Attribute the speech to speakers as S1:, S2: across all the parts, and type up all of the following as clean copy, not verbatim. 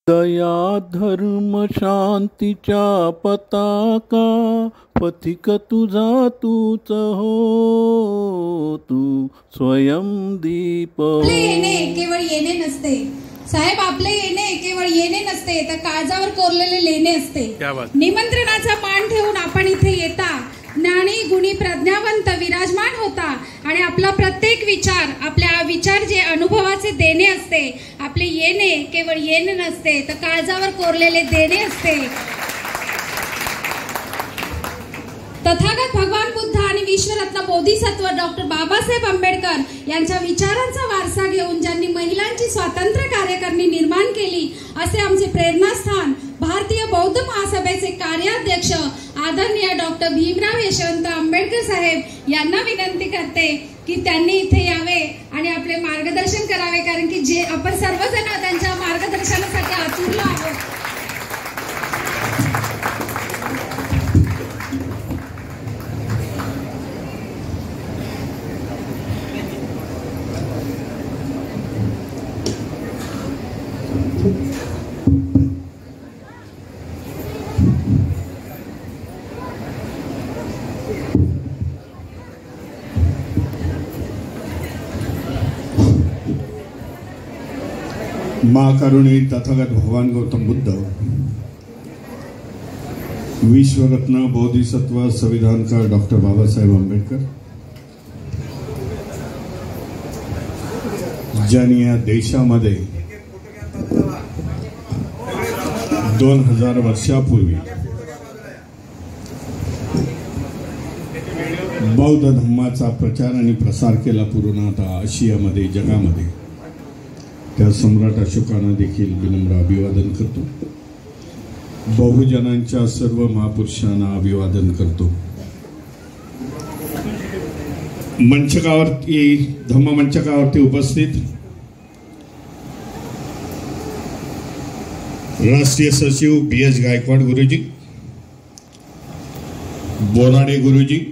S1: दया धर्म शांतीच्या पताका पथिक तुझा तूच हो, तू स्वयं दीप हो.
S2: आपले येणे केवळ येणे नसते साहेब, आपले येणे केवळ येणे नसते तर काळजावर कोरलेले लेणे असते. निमंत्रणाचा मान ठेवून आपण इथे येता, ज्ञानी गुणी प्रज्ञावंत विराजमान होता आणि आपला प्रत्येक विचार, आपल्या विचार जे अनुभवाचे देणे असते. आपले येणे केवळ येणे नसते तर काळजावर कोरलेले देणे असते. तथागत भगवान बुद्ध आणि विश्वरत्न बोधिसत्व डॉक्टर बाबासाहेब आंबेडकर यांच्या विचारांचा वारसा घेऊन ज्यांनी महिलांची स्वातंत्र्य कार्यकारिणी निर्माण केली, असे आमचे प्रेरणास्थान भारतीय बौद्ध महासभेचे कार्याध्यक्ष आदरणीय डॉक्टर भीमराव यशवंत आंबेडकर साहेब यांना विनंती करते की त्यांनी इथे यावे आणि आपले मार्गदर्शन करावे, कारण की जे आपण सर्वजण त्यांच्या मार्गदर्शनासाठी आतुरलो आहोत.
S3: महाकरुणी तथागत भगवान गौतम बुद्ध, विश्वरत्न बोधिसत्व संविधानकार डॉक्टर बाबासाहेब आंबेडकर, ज्यांनी या देशामध्ये 2000 वर्षापूर्वी बौद्ध धर्माचा प्रचार आणि प्रसार केला पूर्ण आता आशियामध्ये, जगामध्ये, त्या सम्राट अशोकांना देखील विनम्र अभिवादन करतो. बहुजनांच्या सर्व महापुरुषांना अभिवादन करतो. मंचकावरती, धम्ममंचकावरती उपस्थित राष्ट्रीय सचिव BH गायकवाड गुरुजी, बोराडे गुरुजी,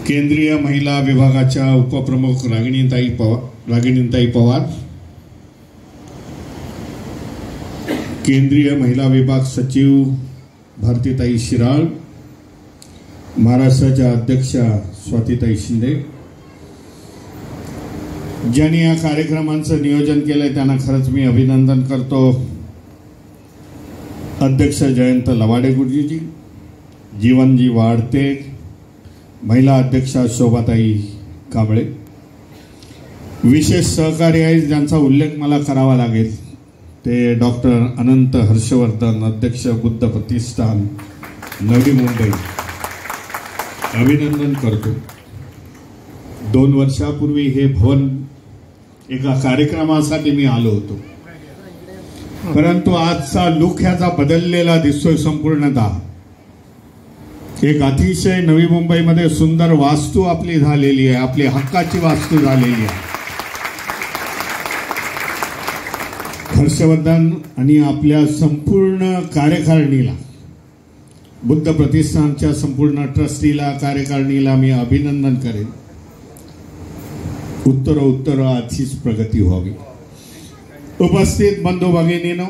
S3: केंद्रीय महिला विभागाच्या उपप्रमुख रागिणीताई पवार, केंद्रीय महिला विभाग सचिव भारतीताई शिराळ, महाराष्ट्राच्या अध्यक्षा स्वातीताई शिंदे, ज्यांनी या कार्यक्रमांचं नियोजन केलंय त्यांना खरंच मी अभिनंदन करतो. अध्यक्ष जयंत लवाडे गुरुजी, जीवनजी वाडते, महिला अध्यक्षा शोभाताई कांबळे, विशेष सहकारी आहे ज्यांचा उल्लेख मला करावा लागेल ते डॉक्टर अनंत हर्षवर्धन, अध्यक्ष बुद्ध प्रतिष्ठान नवी मुंबई, अभिनंदन करतो. 2 वर्षापूर्वी हे भवन एका कार्यक्रमासाठी मी आलो होतो, परंतु आजचा लुक ह्याचा बदललेला दिसतोय संपूर्णतः. एक अतिशय नवी मुंबईमध्ये सुंदर वास्तू आपली झालेली आहे, आपली हक्काची वास्तू झालेली आहे. हर्षवर्धन आणि आपल्या संपूर्ण कार्यकारिणीला, बुद्ध प्रतिष्ठानच्या संपूर्ण ट्रस्टीला, कार्यकारिणीला मी अभिनंदन करेन. उत्तर अशीच प्रगती व्हावी. उपस्थित बंधू भगिनींनो,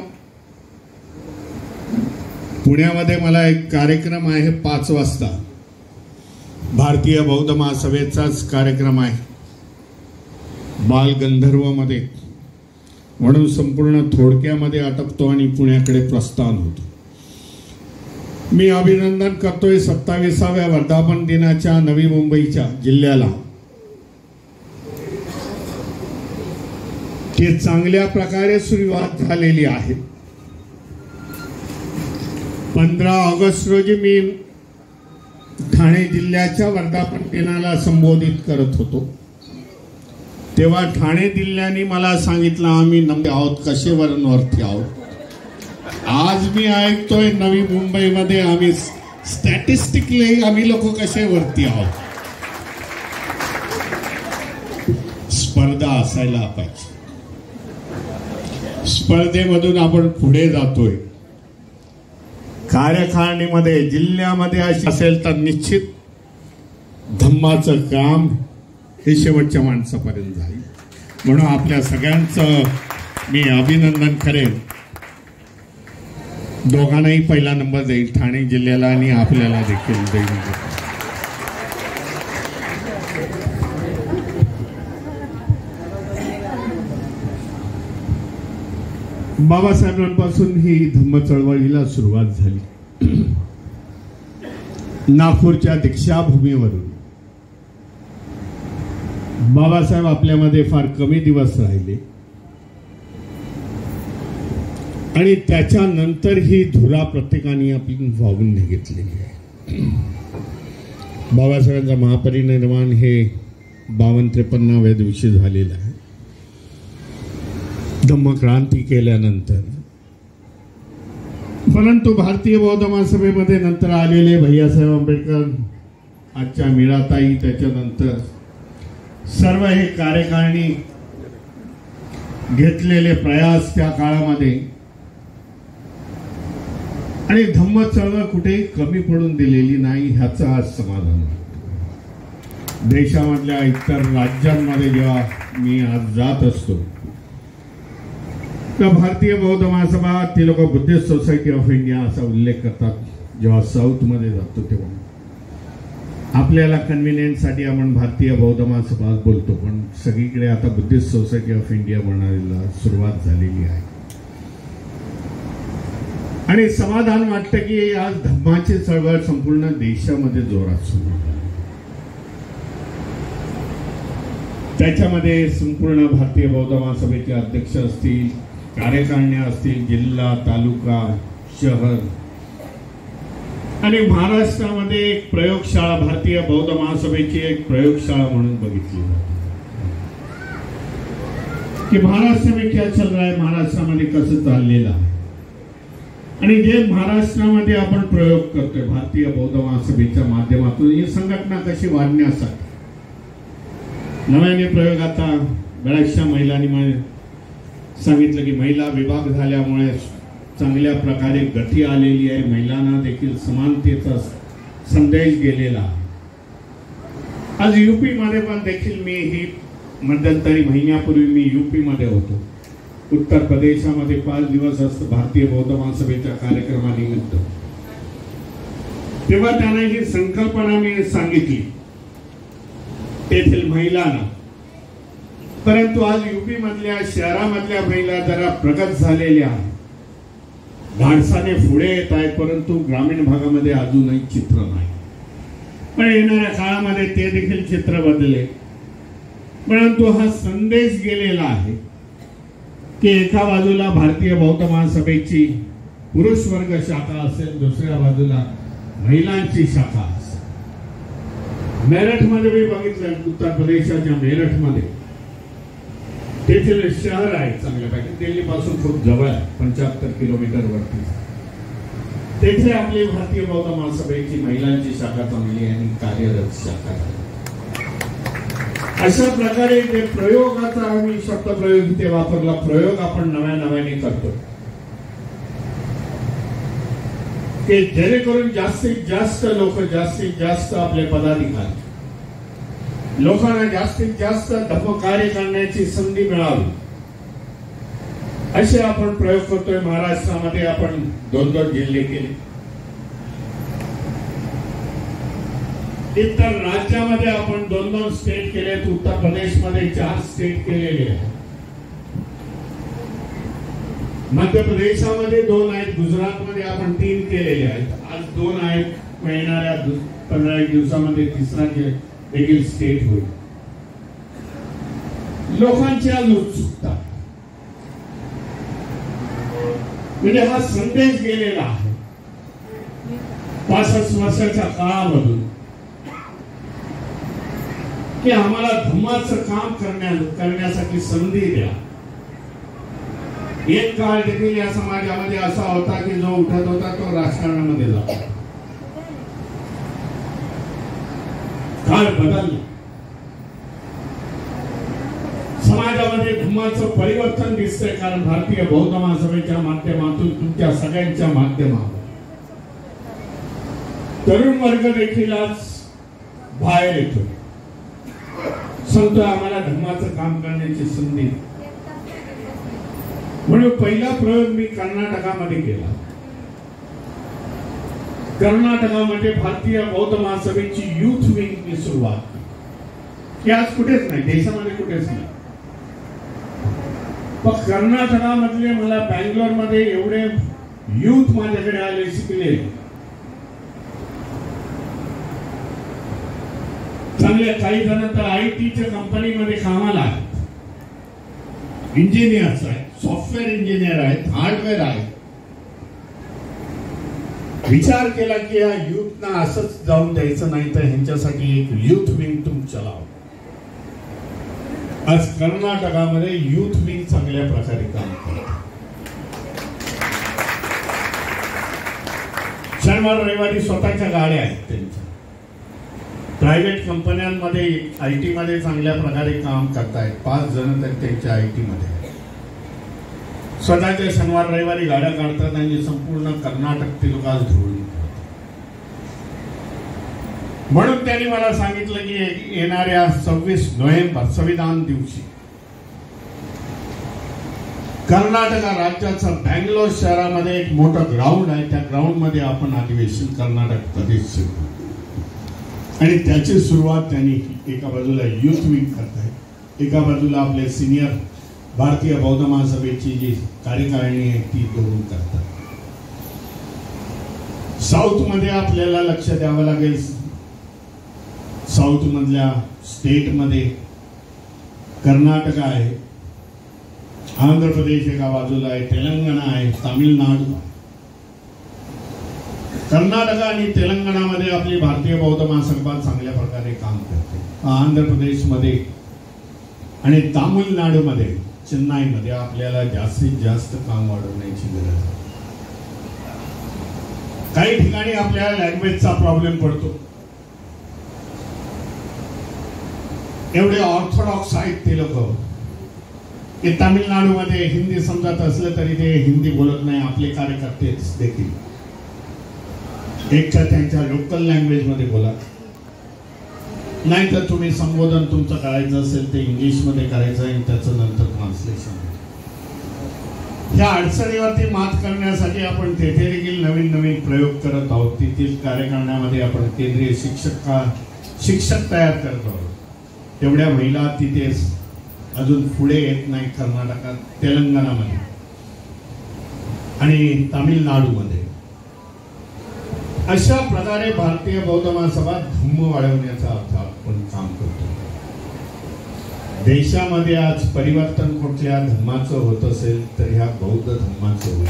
S3: पुण्यामध्ये मला एक कार्यक्रम आहे 5 वाजता, भारतीय बौद्ध महासभेचाच कार्यक्रम आहे बालगंधर्वमध्ये, म्हणून संपूर्ण थोडक्यामध्ये आटपतो आणि पुण्याकडे प्रस्थान होतो. मी अभिनंदन करतोय 27व्या वर्धापन दिनाच्या नवी मुंबईच्या जिल्ह्याला. ते चांगल्या प्रकारे सुरुवात झालेली आहे. 15 ऑगस्ट रोजी मी ठाणे जिल्ह्याच्या वर्धापन दिनाला संबोधित करत होतो, तेव्हा ठाणे जिल्ह्याने मला सांगितलं आम्ही नंबर आहोत, कशेवरती आहोत. आज मी ऐकतोय नवी मुंबईमध्ये आम्ही स्टॅटिस्टिकली आम्ही लोक कशेवरती आहोत. स्पर्धा असायला पाहिजे, स्पर्धेमधून आपण पुढे जातोय. कार्यकारिणीमध्ये जिल्ह्यामध्ये असेल तर निश्चित धम्माचं काम हे शेवटच्या माणसापर्यंत जाईल. म्हणून आपल्या सगळ्यांचं मी अभिनंदन करेन. दोघांनाही पहिला नंबर देईल, ठाणे जिल्ह्याला आणि आपल्याला देखील देईल. बाबासाहेबांपासून ही धम्म चळवळीला सुरुवात झाली. नागपूरच्या दीक्षाभूमीवरून बाबासाहेब आपल्यामध्ये फार कमी दिवस राहिले आणि त्याच्यानंतर ही धुरा प्रत्येकाने आपली वाहून घेतलेली आहे. बाबासाहेबांचा महापरिनिर्वाण हे 52-53व्या दिवशी झालेलं आहे. धम्मक्रांती केल्यानंतर. परंतु भारतीय बौद्ध महासभेमध्ये नंतर आलेले भैयासाहेब आंबेडकर, आजच्या मीराताई, त्याच्यानंतर सर्व हे कार्यकारिणी घेतलेले प्रयास त्या काळामध्ये आणि धम्म चळवळ कुठेही कमी पडून दिलेली नाही ह्याचं आज समाधान. देशामधल्या इतर राज्यांमध्ये जेव्हा मी आज जात असतो तर भारतीय बौद्ध महासभा, ते लोक बुद्धिस्ट सोसायटी ऑफ इंडिया असा उल्लेख करतात. जेव्हा साऊथमध्ये जातो तेव्हा आपल्याला कन्व्हिनियन्ससाठी आपण भारतीय बौद्ध महासभा बोलतो, पण सगळीकडे आता बुद्धिस्ट सोसायटी ऑफ इंडिया म्हणायला सुरुवात झालेली आहे. आणि समाधान वाटतं की आज धम्माची चळवळ संपूर्ण देशामध्ये जोरात सुरू आहे. त्याच्यामध्ये संपूर्ण भारतीय बौद्ध महासभेचे अध्यक्ष असतील, कार्यकारिण्या असतील, जिल्हा, तालुका, शहर आणि महाराष्ट्रामध्ये एक प्रयोगशाळा, भारतीय बौद्ध महासभेची एक प्रयोगशाळा म्हणून बघितली जाते की महाराष्ट्र में क्या चल रहा है, महाराष्ट्रामध्ये कसं चाललेलं आहे. आणि जे महाराष्ट्रामध्ये आपण प्रयोग करतोय भारतीय बौद्ध महासभेच्या माध्यमातून, ही संघटना कशी वाढण्यासाठी नव्याने प्रयोग. आता बऱ्याचशा महिलांनी सांगितलं की महिला विभाग झाल्यामुळे चांगल्या प्रकारे गती आलेली आहे, महिलांना देखील समानतेचा संदेश गेलेला आहे. आज यूपी मध्ये पण देखील मी ही मध्यंतरी महिन्यापूर्वी मी यूपी मध्ये होतो. उत्तर प्रदेशामध्ये 5 दिवस असतं भारतीय बौद्ध महासभेच्या कार्यक्रमानिमित्त. तेव्हा त्यांना ही संकल्पना मी सांगितली तेथील महिलांना. परंतु आज यूपी मधल्या शहरामधल्या महिला जरा प्रगत झालेल्या धाडसाने पुढे येत आहेत, परंतु ग्रामीण भागामध्ये अजूनही चित्र नाही. पण येणाऱ्या काळामध्ये ते देखील चित्र बदलेल. परंतु हा संदेश गेलेला आहे की एका बाजूला भारतीय बौद्ध महासभेची पुरुष वर्ग शाखा असेल, दुसऱ्या बाजूला महिलांची शाखा असेल. मेरठमध्ये मी बघितलं, उत्तर प्रदेशाच्या मेरठमध्ये तेथील शहर आहे चांगल्यापैकी, दिल्ली पासून खूप जवळ आहे, 75 किलोमीटर वरती. तेथे आपली भारतीय बौद्ध महासभेची महिलांची शाखा चांगली आणि कार्यरत शाखा आहे. अशा प्रकारे जे प्रयोगाचा आम्ही शब्दप्रयोग इथे वापरला, प्रयोग आपण नव्याने करतो की जेणेकरून जास्तीत जास्त लोक, जास्तीत जास्त आपले पदाधिकारी, लोकांना जास्तीत जास्त धम्मकार्य करण्याची संधी मिळावी असे आपण प्रयोग करतोय. महाराष्ट्रामध्ये आपण 2 जिल्हे केले, इतर राज्यामध्ये आपण 2 स्टेट केलेत. उत्तर प्रदेशमध्ये 4 स्टेट केलेले आहेत, मध्य प्रदेशामध्ये 2 आहेत, गुजरातमध्ये आपण 3 केलेले आहेत, आज 2 आहेत. येणाऱ्या 15 दिवसामध्ये 3रा देखील स्टेट होईल. लोकांची आज उत्सुकता, म्हणजे हा संदेश गेलेला आहे 65 वर्षाच्या काळामधून की आम्हाला धम्माचं काम करण्यासाठी संधी द्या. एक काळ देखील या समाजामध्ये असा होता की जो उठत होता तो राजकारणामध्ये जातो. काळ बदलला, समाजामध्ये धम्माचं परिवर्तन दिसतंय. कारण भारतीय बौद्ध महासभेच्या माध्यमातून, तुमच्या सगळ्यांच्या माध्यमातून तरुण वर्ग देखील आज बाहेर येतो. सांगतो आम्हाला धर्माचं काम करण्याची संधी. म्हणून पहिला प्रयोग मी कर्नाटकामध्ये केला. कर्नाटकामध्ये भारतीय बौद्ध महासभेची युथ विंगची सुरुवात, की आज कुठेच नाही, देशामध्ये कुठेच नाही. पण कर्नाटकामधले मला बँगलोर मध्ये एवढे युथ माझ्याकडे आले, शिकले, चांगले. काही जण तर IT कंपनीमध्ये कामाला आहेत, इंजिनियर्स आहेत, सॉफ्टवेअर इंजिनियर आहेत, हार्डवेअर आहेत. विचार केला की या युथना असंच जाऊन द्यायचं नाही, तर ह्यांच्यासाठी एक युथ विंग तुम्ही चलाव. आज कर्नाटकामध्ये युथ विंग चांगल्या प्रकारे काम करते. शनिवार रविवारी स्वतःच्या गाड्या आहेत त्यांच्या. प्रायव्हेट कंपन्यांमध्ये IT मध्ये चांगल्या प्रकारे काम करतायत. 5 जण तर त्यांच्या IT मध्ये स्वतःच्या शनिवार रविवारी गाड्या काढतात आणि संपूर्ण कर्नाटक तिलकास धुळून. म्हणून त्यांनी मला सांगितलं की येणाऱ्या 26 नोव्हेंबर संविधान दिवशी कर्नाटक राज्याचं बँगलोर शहरामध्ये एक मोठं ग्राउंड आहे, त्या ग्राउंड मध्ये आपण अधिवेशन कर्नाटक प्रदेश आणि त्याची सुरुवात त्यांनी एका बाजूला युथ विंग करताय, एका बाजूला आपले सिनियर भारतीय बौद्ध महासभेची जी कार्यकारिणी आहे ती करून करतात. साऊथ मध्ये आपल्याला लक्ष द्यावं लागेल. साऊथ मधल्या स्टेट मध्ये कर्नाटक आहे, आंध्र प्रदेश एका बाजूला आहे, तेलंगणा आहे, तामिळनाडू. कर्नाटक आणि तेलंगणामध्ये आपली भारतीय बौद्ध महासभा चांगल्या प्रकारे काम करते. आंध्र प्रदेशमध्ये आणि तामिळनाडूमध्ये चेन्नईमध्ये आपल्याला जास्तीत जास्त काम वाढवण्याची गरज आहे. काही ठिकाणी आपल्याला लँग्वेजचा प्रॉब्लेम पडतो. एवढे ऑर्थोडॉक्स आहेत ते लोक की तामिळनाडूमध्ये हिंदी समजत असलं तरी ते हिंदी बोलत नाही. आपले कार्यकर्ते देखील एक तर त्यांच्या लोकल लँग्वेज मध्ये बोला, नाही तर तुम्ही संबोधन तुमचं करायचं असेल ते इंग्लिश मध्ये करायचं आणि त्याचं नंतर ट्रान्सलेशन. ह्या अडचणीवरती मात करण्यासाठी आपण तेथे देखील नवीन नवीन प्रयोग करत आहोत. तेथील कार्यक्रमामध्ये आपण केंद्रीय शिक्षक तयार करत आहोत. तेवढ्या महिला तिथे अजून पुढे येत नाही कर्नाटकात, तेलंगणामध्ये आणि तामिळनाडूमध्ये. अशा प्रकारे भारतीय बौद्ध महासभा धम्म वाढवण्याचा आपण काम करतो. देशामध्ये आज परिवर्तन कुठल्या धर्माचं होत असेल तर ह्या बौद्ध धर्माचं होत.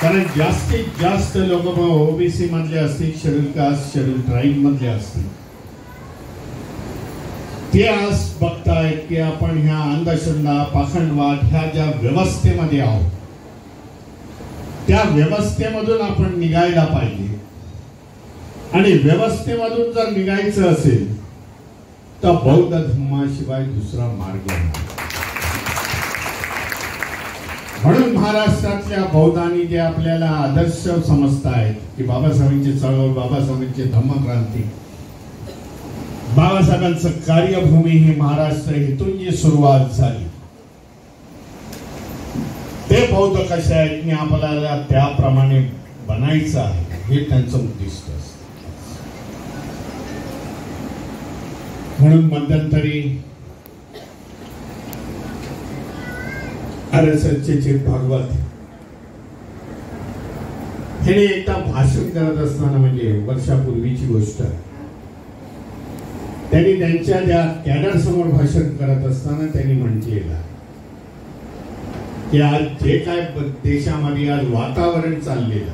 S3: कारण जास्तीत जास्त लोक OBC मधले असतील, शेड्यूल कास्ट शेड्यूल ट्राईब मधले असतील, ते आज बघतायत की आपण ह्या अंधश्रद्धा पाखंडवाद ह्या ज्या व्यवस्थेमध्ये आहोत त्या व्यवस्थेमधून आपण निघायला पाहिजे. आणि व्यवस्थेमधून जर निघायचं असेल तर बौद्ध धर्माशिवाय दुसरा मार्ग नाही. म्हणून महाराष्ट्रातल्या बौद्धांनी जे आपल्याला आदर्श समजतायत की बाबासाहेबांची चळवळ, बाबासाहेबांची धम्मक्रांती, बाबासाहेबांचं कार्यभूमी ही महाराष्ट्र, इथून जी सुरुवात झाली, ते बौद्ध कसे आहेत आणि आपल्याला त्याप्रमाणे बनायचं आहे हे त्यांचं उद्दिष्ट असतं. म्हणून मध्यंतरी RSSचे चीफ भागवत हे एकदा भाषण करत असताना, म्हणजे वर्षापूर्वीची गोष्ट आहे, त्यांनी त्यांच्या त्या कॅडर समोर भाषण करत असताना त्यांनी म्हटलेलं की आज जे काय देशामध्ये आज वातावरण चाललेलं,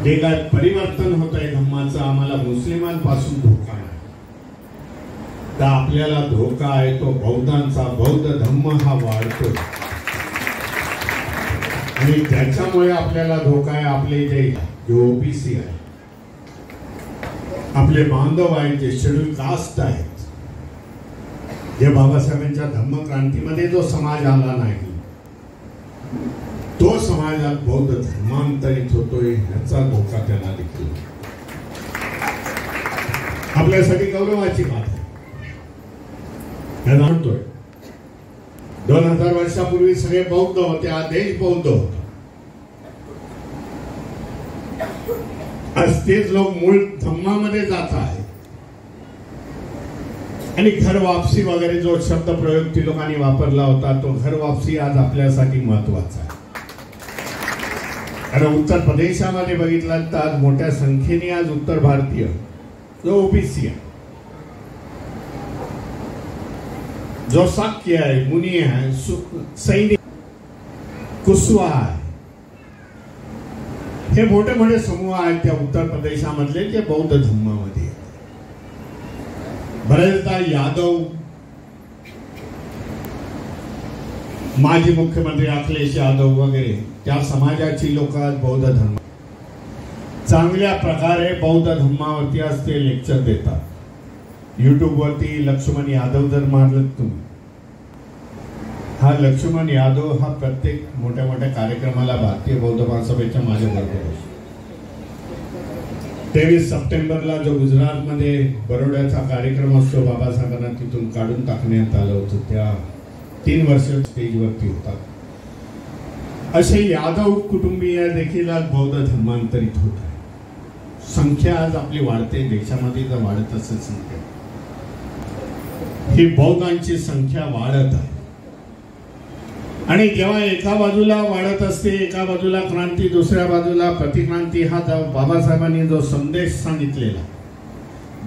S3: जे काय परिवर्तन होत आहे धम्माचं, आम्हाला मुस्लिमांपासून धोका नाही, तर आपल्याला धोका आहे तो बौद्धांचा. बौद्ध धम्म हा वाढतो आणि त्याच्यामुळे आपल्याला धोका आहे. आपले जे OBC आहे, आपले बांधव आहेत, जे शेड्यूल कास्ट आहेत, जे बाबासाहेबांच्या धम्मक्रांतीमध्ये जो समाज आला नाही तो समाजात बौद्ध धर्मांतरित होतोय ह्याचा धोका त्यांना देखील. आपल्यासाठी गौरवाची बात आहे. मी म्हणतोय 2000 वर्षापूर्वी सगळे बौद्ध होते, हा देश बौद्ध होता. आज तेच लोक मूळ धम्मामध्ये जात आहेत. आणि घर वापसी वगैरे जो शब्द प्रयोग ती लोकांनी वापरला होता, तो घर वापसी आज आपल्यासाठी महत्वाचा आहे. कारण उत्तर प्रदेशामध्ये बघितलं तर आज मोठ्या संख्येने आज उत्तर भारतीय जो ओबीसी आहे, जो साक्य आहे, मुनी आहे, सैनिक, कुशवा आहे, हे मोठे मोठे समूह आहेत त्या उत्तर प्रदेशामधले जे बौद्ध धर्मामध्ये आहेत. बरेचदा यादव, माजी मुख्यमंत्री अखिलेश यादव वगैरे त्या समाजाची लोक बौद्ध धर्म चांगल्या प्रकारे बौद्ध धर्मावरती असते लेक्चर देतात. युट्यूब वरती लक्ष्मण यादव जर मारलं तुम्ही, हा लक्ष्मण यादव हा प्रत्येक मोठ्या मोठ्या कार्यक्रमाला भारतीय बौद्ध महासभेच्या माझ्या बरोबर असतो. 23 सप्टेंबरला जो गुजरातमध्ये बरोड्याचा कार्यक्रम असतो, बाबासाहेबांना तिथून काढून टाकण्यात आलं होतं, त्या 3 वर्ष स्टेजवरती होतात. असे यादव कुटुंबीय देखील आज बौद्ध धर्मांतरित होत आहे. संख्या आज आपली वाढते, देशामध्ये तर वाढत असेल संख्या, ही बौद्धांची संख्या वाढत आहे. आणि जेव्हा एका बाजूला वाढत असते, एका बाजूला क्रांती, दुसऱ्या बाजूला प्रतिक्रांती, हा बाबासाहेबांनी जो संदेश सांगितलेला,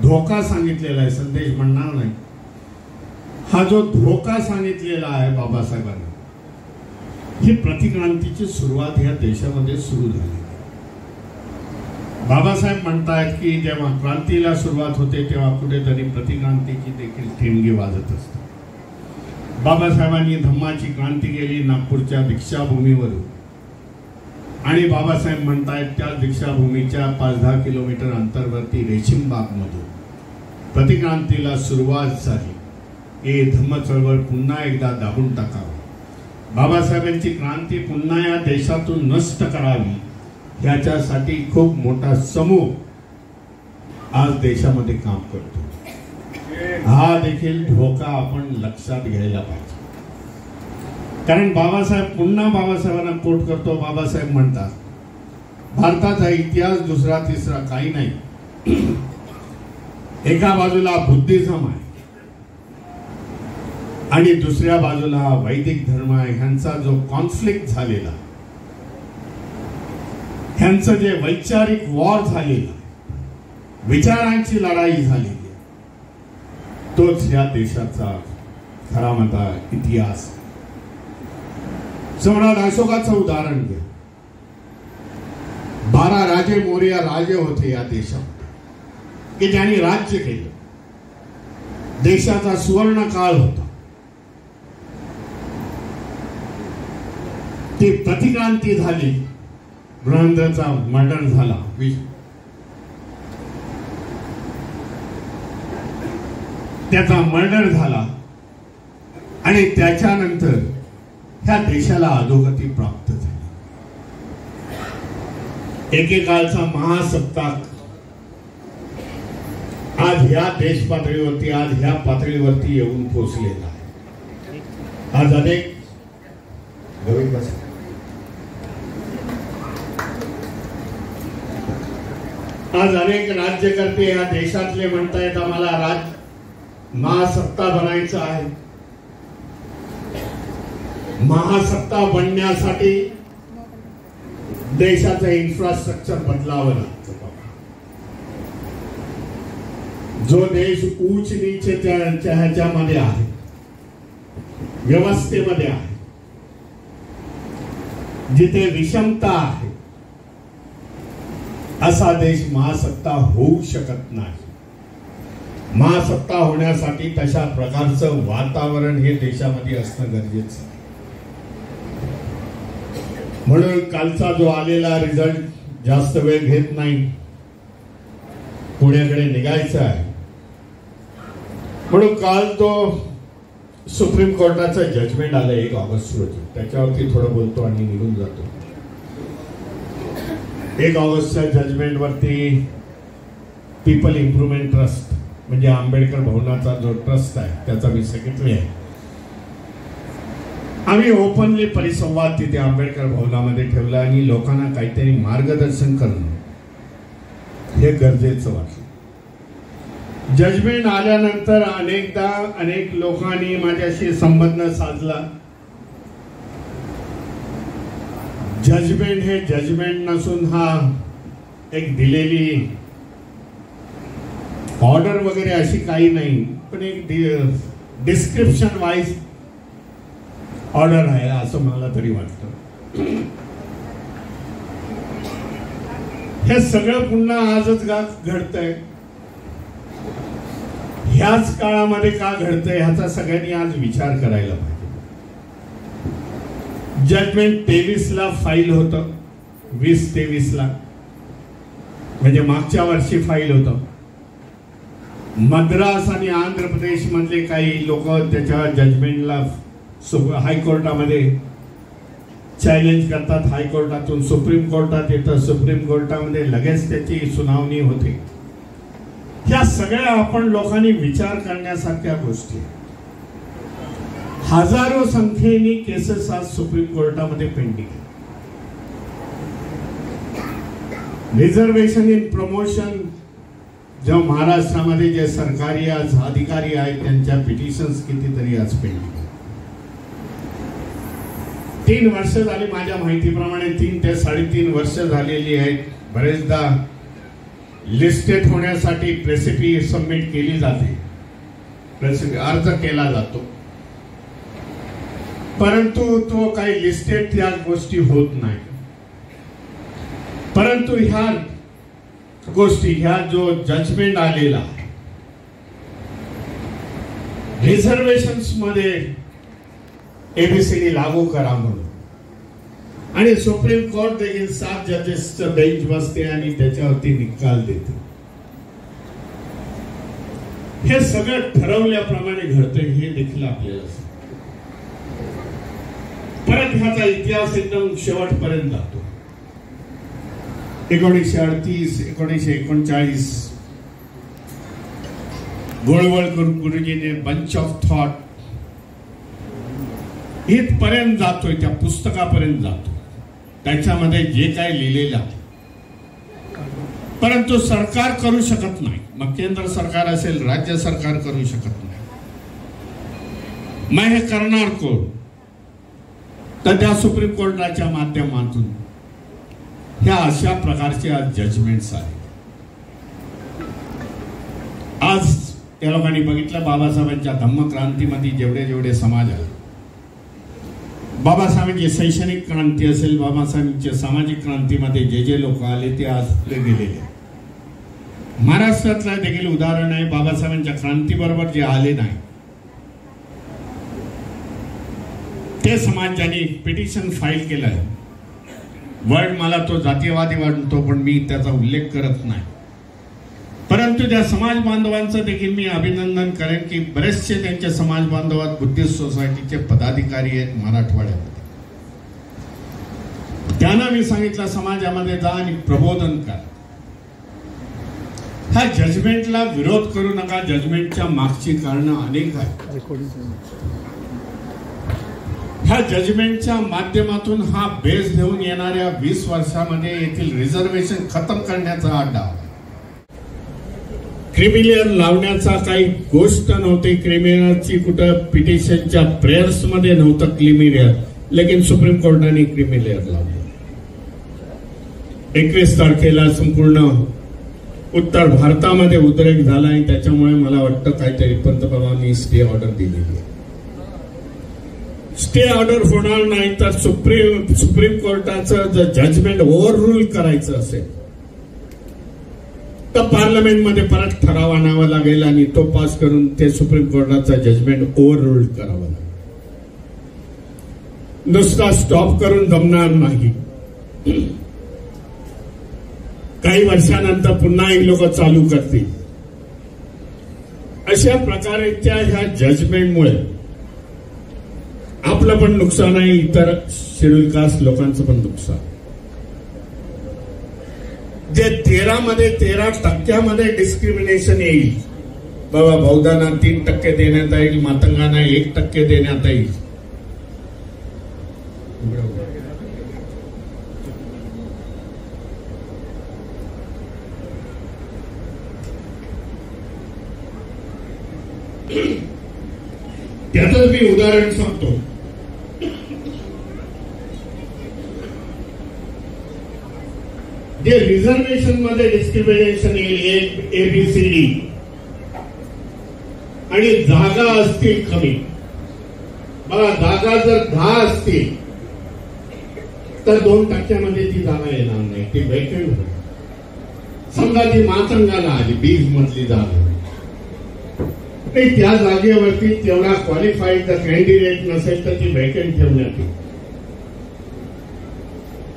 S3: धोका सांगितलेला आहे, संदेश म्हणणार नाही, हा जो धोका सांगितलेला आहे बाबासाहेबांनी, ही प्रतिक्रांतीची सुरुवात या देशामध्ये सुरू झाली. बाबासाहेब म्हणतात की जेव्हा क्रांतीला सुरुवात होते तेव्हा कुठेतरी प्रतिक्रांतीची देखील ठिणगी वाजत असते. बाबासाहेबांनी धम्माची क्रांती केली नागपूरच्या दीक्षाभूमीवरून, आणि बाबासाहेब म्हणतायत त्या दीक्षाभूमीच्या 5-10 किलोमीटर अंतरवरती रेशीमबाग मधून प्रतिक्रांतीला सुरुवात झाली. हे धम्म चळवळ पुन्हा एकदा दाबून टाकावं, बाबासाहेबांची क्रांती पुन्हा या देशातून नष्ट करावी, याच्यासाठी खूप मोठा समूह आज देशामध्ये काम करतो. हा देखील धोका आपण लक्षात घ्यायला पाहिजे. कारण बाबासाहेब, पुन्हा बाबासाहेबांना कोट करतो, बाबासाहेब म्हणतात भारताचा इतिहास दुसरा तिसरा काही नाही. एका बाजूला बुद्धिझम आहे आणि दुसऱ्या बाजूला वैदिक धर्म आहे. ह्यांचा जो कॉन्फ्लिक्ट झालेला, ह्यांचं जे वैचारिक वॉर झालेला, विचारांची लढाई झालेली, तोच या देशाचा खरा मोठा इतिहास. सम्राट अशोकाचं उदाहरण घ्या. 12 राजे मोर्य राजे होते या देशात की ज्यांनी राज्य केलं. देशाचा सुवर्ण काळ होता. ती प्रतिक्रांती झाली, बृहंद्रचा मर्डर झाला, त्याचा मर्डर झाला, आणि त्याच्यानंतर ह्या देशाला अधोगती प्राप्त झाली. एकेकाळचा महासत्ताक आज ह्या देश पातळीवरती, आज ह्या पातळीवरती येऊन पोहोचलेला आहे. आज अनेक राज्यकर्ते या देशातले म्हणतायत आम्हाला महासत्ता बनायचं आहे. महासत्ता बनण्यासाठी देशाचं इन्फ्रास्ट्रक्चर बदलावं लागतं. जो देश उच्च नीचच्या ह्याच्यामध्ये आहे, व्यवस्थेमध्ये आहे, जिथे विषमता आहे, असा देश महासत्ता होऊ शकत नाही. महासत्ता होण्यासाठी तशा प्रकारचं वातावरण हे देशामध्ये असणं गरजेचं आहे. म्हणून कालचा जो आलेला रिझल्ट जास्त वेळ घेत नाही, पुण्याकडे निघायचं आहे. म्हणून काल तो सुप्रीम कोर्टाचं जजमेंट आलं 1 ऑगस्ट रोजी, त्याच्यावरती थोडं बोलतो आणि निघून जातो. 1 ऑगस्टच्या जजमेंट वरती पीपल इम्प्रुव्हमेंट ट्रस्ट म्हणजे आंबेडकर भवनाचा जो ट्रस्ट आहे त्याचा मी सेक्रेटरी आहे. आम्ही ओपनली परिसंवाद तिथे आंबेडकर भवनामध्ये ठेवला आणि लोकांना काहीतरी मार्गदर्शन करणं हे गरजेचं वाटलं. जजमेंट आल्यानंतर अनेकदा अनेक लोकांनी माझ्याशी संबंध साधला. जजमेंट हे जजमेंट नसून हा एक दिलेली ऑर्डर वगैरे अशी काही नाही, पण एक डिस्क्रिप्शन वाईज ऑर्डर आहे असं मला तरी वाटतं. हे सगळं पुन्हा आजच का घडतंय, ह्याच काळामध्ये का घडतंय ह्याचा सगळ्यांनी आज विचार करायला पाहिजे. जजमेंट 23ला फाईल होतं, 2023ला म्हणजे मागच्या वर्षी फाईल होतं. मद्रास आणि आंध्र प्रदेश मधले काही लोक त्याच्या जजमेंटला हायकोर्टामध्ये चॅलेंज करतात, हायकोर्टातून सुप्रीम कोर्टात येतं, सुप्रीम कोर्टामध्ये लगेच त्याची सुनावणी होते. ह्या सगळ्या आपण लोकांनी विचार करण्यासारख्या गोष्टी. हजारो संख्येने केसेस आज सुप्रीम कोर्टामध्ये पेंडिंग आहे. रिझर्वेशन इन प्रमोशन जो महाराष्ट्रामध्ये जे सरकारी आज अधिकारी आहेत त्यांच्या पिटिशन्स कितीतरी आज पेंडिंग. 3 वर्ष झाली माझ्या माहितीप्रमाणे 3 ते 3.5 वर्ष झालेली आहेत. बरेचदा लिस्टेड होण्यासाठी रेसिपी सबमिट केली जाते, अर्ज केला जातो, परंतु तो काही लिस्टेड त्या गोष्टी होत नाही. परंतु ह्या गोष्टी ह्या जो जजमेंट आलेला रिझर्वेशन्स मध्ये एबीसीडी लागू करा म्हणून, आणि सुप्रीम कोर्ट देखील 7 जजेसचं बेंच बसते आणि त्याच्यावरती निकाल देते. हे सगळं ठरवल्याप्रमाणे घडतं हे देखील आपल्याला. परत ह्याचा इतिहास एकदम शेवटपर्यंत जातो. 1938 1939 गोळवळकर गुरुजीने बंच ऑफ थॉट इथपर्यंत जातोय, त्या पुस्तकापर्यंत जातो, त्याच्यामध्ये जे काय लिहिलेलं आहे. परंतु सरकार करू शकत नाही. मग केंद्र सरकार असेल, राज्य सरकार करू शकत नाही. मग हे करणार कोण? तर त्या सुप्रीम कोर्टाच्या माध्यमातून ह्या अशा प्रकारचे आज जजमेंट्स आहेत. आज त्या लोकांनी बघितलं बाबासाहेबांच्या धम्मक्रांतीमध्ये जेवढे जेवढे समाज आहेत, बाबासाहेबांची शैक्षणिक क्रांती असेल, बाबासाहेबांच्या सामाजिक क्रांतीमध्ये जे जे लोक आले ते आज पुढे गेलेले. महाराष्ट्रातलं देखील उदाहरण आहे. बाबासाहेबांच्या क्रांतीबरोबर जे आले नाही ते समाज ज्यांनी पिटिशन फाईल केलं आहे. वर्ड मला तो जातीयवादी वाटतो, पण मी त्याचा उल्लेख करत नाही. परंतु त्या समाज बांधवांचं देखील मी अभिनंदन करेन की बरेचसे त्यांचे समाज बांधवात बुद्धिस्ट सोसायटीचे पदाधिकारी आहेत मराठवाड्यामध्ये. त्यांना मी सांगितलं समाजामध्ये जा आणि प्रबोधन करा. ह्या जजमेंटला विरोध करू नका. जजमेंटच्या मागची कारणं अनेक आहेत. ह्या जजमेंटच्या माध्यमातून हा बेस घेऊन येणाऱ्या 20 वर्षामध्ये येथील रिझर्वेशन खतम करण्याचा हा डाव. क्रिमिलेअर लावण्याचा काही गोष्ट नव्हती. क्रिमिलेअरची कुठं पिटिशनच्या प्रेयर्स मध्ये नव्हतं क्रिमिलेअर, लेकिन सुप्रीम कोर्टाने क्रिमिलेअर लावलं. 21 तारखेला संपूर्ण उत्तर भारतामध्ये उद्रेक झाला आणि त्याच्यामुळे मला वाटतं काहीतरी पंतप्रधानांनी स्टे ऑर्डर दिलेली आहे. स्टे ऑर्डर होणार नाही तर सुप्रीम कोर्टाचं जर जजमेंट ओव्हररूल करायचं असेल तर पार्लमेंटमध्ये परत ठराव आणावा लागेल आणि तो पास करून ते सुप्रीम कोर्टाचा जजमेंट ओव्हररूल करावा लागेल. नुसता स्टॉप करून जमणार नाही. काही वर्षानंतर पुन्हा एक लोक चालू करतील. अशा प्रकारच्या ह्या जजमेंटमुळे आपलं पण नुकसान आहे, इतर शेड्यूल कास्ट लोकांचं पण नुकसान. जे 13% डिस्क्रिमिनेशन येईल बाबा बौद्धांना 3% देण्यात येईल, मातंगांना 1% देण्यात येईल. त्यातच मी उदाहरण सांगतो. जे रिझर्वेशन मध्ये डिस्क्रिमिनेशन येईल ABCD आणि जागा असतील कमी. बघा जागा जर 10 असतील तर 2% ती जागा येणार नाही, ती वेकेंट होईल. समजा ती मातंगाला आली 20 मधली जागा, त्या जागेवरती तेवढा क्वालिफाईड जर कॅन्डिडेट नसेल तर ती वेकेंट ठेवण्यात येईल.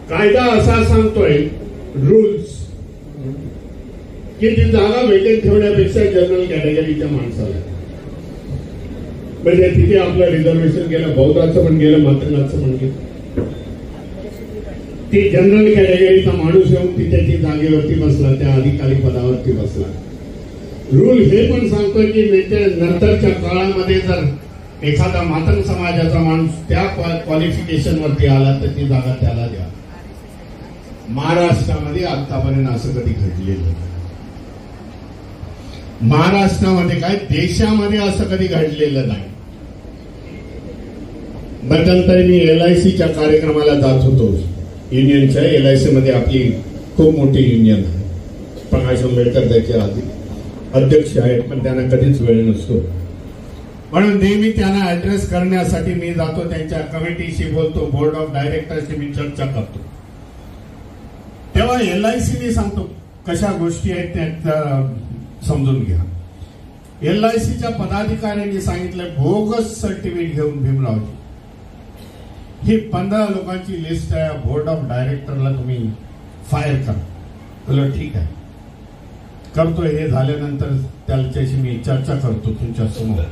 S3: कायदा असा सांगतोय रूल्स की ती जागा वेकेंट ठेवण्यापेक्षा जनरल कॅटेगरीच्या माणसाला, म्हणजे तिथे आपलं रिझर्वेशन गेलं, बौद्धाचं पण गेलं, मातंगाचं पण गेलं. ती जनरल कॅटेगरीचा माणूस येऊन तिथे जागेवरती बसला, त्या अधिकारी पदावरती बसला. रूल हे पण सांगतोय की नंतरच्या काळामध्ये जर एखादा मातंग समाजाचा माणूस त्या क्वालिफिकेशन वरती आला तर ती जागा त्याला द्या. महाराष्ट्रामध्ये आतापर्यंत असं कधी घडलेलं नाही. महाराष्ट्रामध्ये काय, देशामध्ये असं कधी घडलेलं नाही. मध्यंतरी मी LICच्या कार्यक्रमाला जात होतो. युनियनच्या LIC मध्ये आपली खूप मोठी युनियन आहे. प्रकाश आंबेडकर त्याचे अध्यक्ष आहेत, पण त्यांना कधीच वेळ नसतो. म्हणून नेहमी त्यांना ऍड्रेस करण्यासाठी मी जातो, त्यांच्या कमिटीशी बोलतो, बोर्ड ऑफ डायरेक्टरशी मी चर्चा करतो. तेव्हा LICने सांगतो कशा गोष्टी आहेत त्या समजून घ्या. LICच्या पदाधिकाऱ्यांनी सांगितलं बोगस सर्टिफिकेट घेऊन भीमरावजी ही 15 लोकांची लिस्ट आहे, बोर्ड ऑफ डायरेक्टरला तुम्ही फायर करा. बोला ठीक आहे करतो. हे झाल्यानंतर त्याच्याशी मी चर्चा करतो तुमच्या समोर.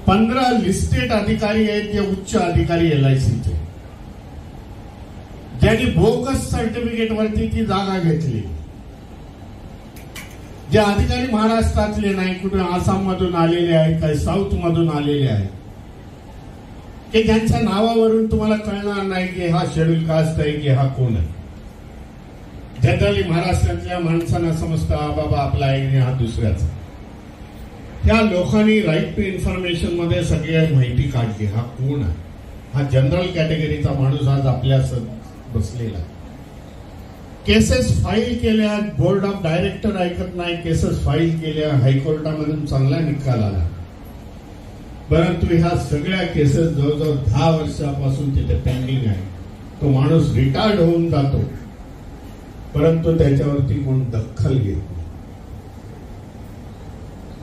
S3: 15 लिस्टेड अधिकारी आहेत जे उच्च अधिकारी LICचे, ज्यांनी बोगस सर्टिफिकेट वरती ती जागा घेतली. जे अधिकारी महाराष्ट्रातले नाही, कुठे आसाम मधून आलेले आहेत, काही साऊथ मधून आलेले आहेत, की ज्यांच्या नावावरून तुम्हाला कळणार नाही की हा शेड्यूल कास्ट आहे की हा कोण आहे. जनरली महाराष्ट्रातल्या माणसांना समजतं बाबा आपला आहे हा दुसऱ्याचा. त्या लोकांनी राईट टू इन्फॉर्मेशन मध्ये सगळी माहिती काढली, हा कोण आहे, हा जनरल कॅटेगरीचा माणूस आज आपल्या बसलेला. केसेस फाईल केल्या, बोर्ड ऑफ डायरेक्टर ऐकत नाही, केसेस फाईल केल्या, हायकोर्टामधून चांगला निकाल आला. परंतु ह्या सगळ्या केसेस जवळजवळ 10 वर्षापासून तिथे पेंडिंग आहे. तो माणूस रिटायर्ड होऊन जातो, परंतु त्याच्यावरती कोण दखल घेत नाही.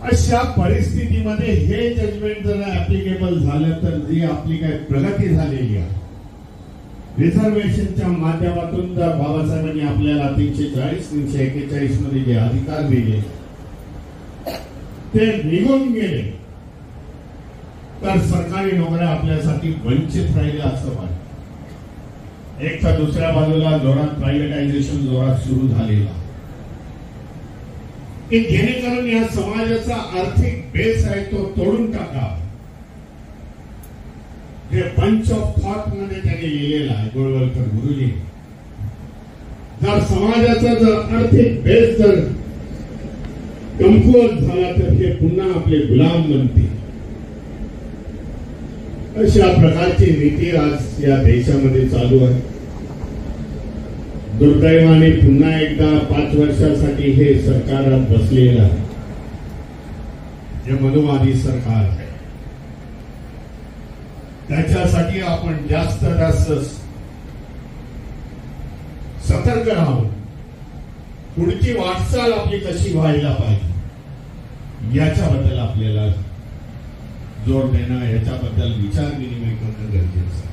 S3: अशा परिस्थितीमध्ये हे जजमेंट जर ऍप्लिकेबल झालं तर जी आपली काय प्रगती झालेली आहे, रिझर्वेशनच्या माध्यमातून जर बाबासाहेबांनी आपल्याला 340-341 मध्ये जे अधिकार दिले ते निघून गेले तर सरकारी नोकऱ्या आपल्यासाठी वंचित राहिल्या असं वाटतं. एक तर दुसऱ्या बाजूला जोरात प्रायव्हेटायझेशन जोरात सुरू झालेला, की जेणेकरून या समाजाचा आर्थिक बेस आहे तो तोडून टाका. जे बंच ऑफ थॉट मध्ये त्यांनी लिहिलेलं आहे गोळवलकर गुरुजी, जर समाजाचा जर आर्थिक बेस जर कमकुवत झाला तर हे पुन्हा आपले गुलाम बनतील. अशा प्रकारची नीती आज या देशामध्ये चालू आहे. दुर्दैवाने पुन्हा एकदा 5 वर्षासाठी हे सरकार बसलेलं आहे, जे मनुवादी सरकार आहे. त्याच्यासाठी आपण जास्त सतर्क राहून पुढची वाटचाल आपली कशी व्हायला पाहिजे याच्याबद्दल आपल्याला जोर देणं, याच्याबद्दल विचार विनिमय करणं गरजेचं आहे.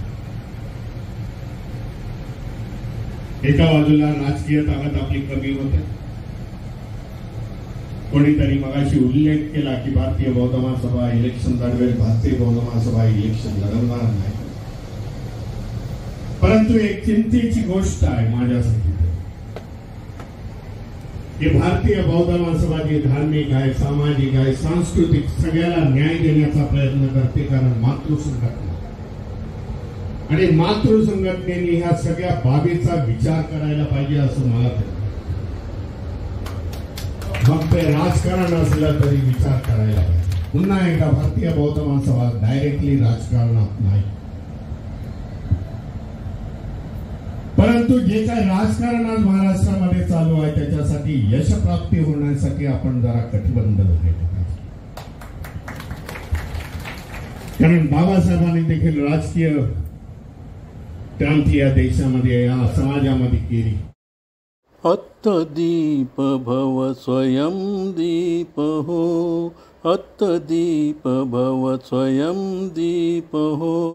S3: एका बाजूला राजकीय ताकद आपली कमी होते. कोणीतरी मगाशी उल्लेख केला की भारतीय बौद्ध महासभा इलेक्शन लढवेल, भारतीय बौद्ध महासभा इलेक्शन लढवणार नाही. परंतु एक चिंतेची गोष्ट आहे माझ्यासाठी, हे भारतीय बौद्ध समाजाची धार्मिक आहे, सामाजिक आहे, सांस्कृतिक सगळ्याला न्याय देण्याचा प्रयत्न करते. कारण मातृसंघटना आणि मातृसंघटनेने ह्या सगळ्या बाबीचा विचार करायला पाहिजे असं मला वाटतं. मग ते राजकारण असलं तरी विचार करायला पाहिजे. पुन्हा एकदा भारतीय बौद्ध महासभा डायरेक्टली राजकारणात नाही, परंतु जे काही राजकारण आज महाराष्ट्रामध्ये चालू आहे त्याच्यासाठी यशप्राप्ती होण्यासाठी आपण जरा कटिबद्ध राहिलं पाहिजे. कारण बाबासाहेबांनी देखील राजकीय क्रांती या देशामध्ये या समाजामध्ये केली.
S1: अत्तदीप भव स्वयं दीप हो, अत्तदीप भव स्वयं दीप हो.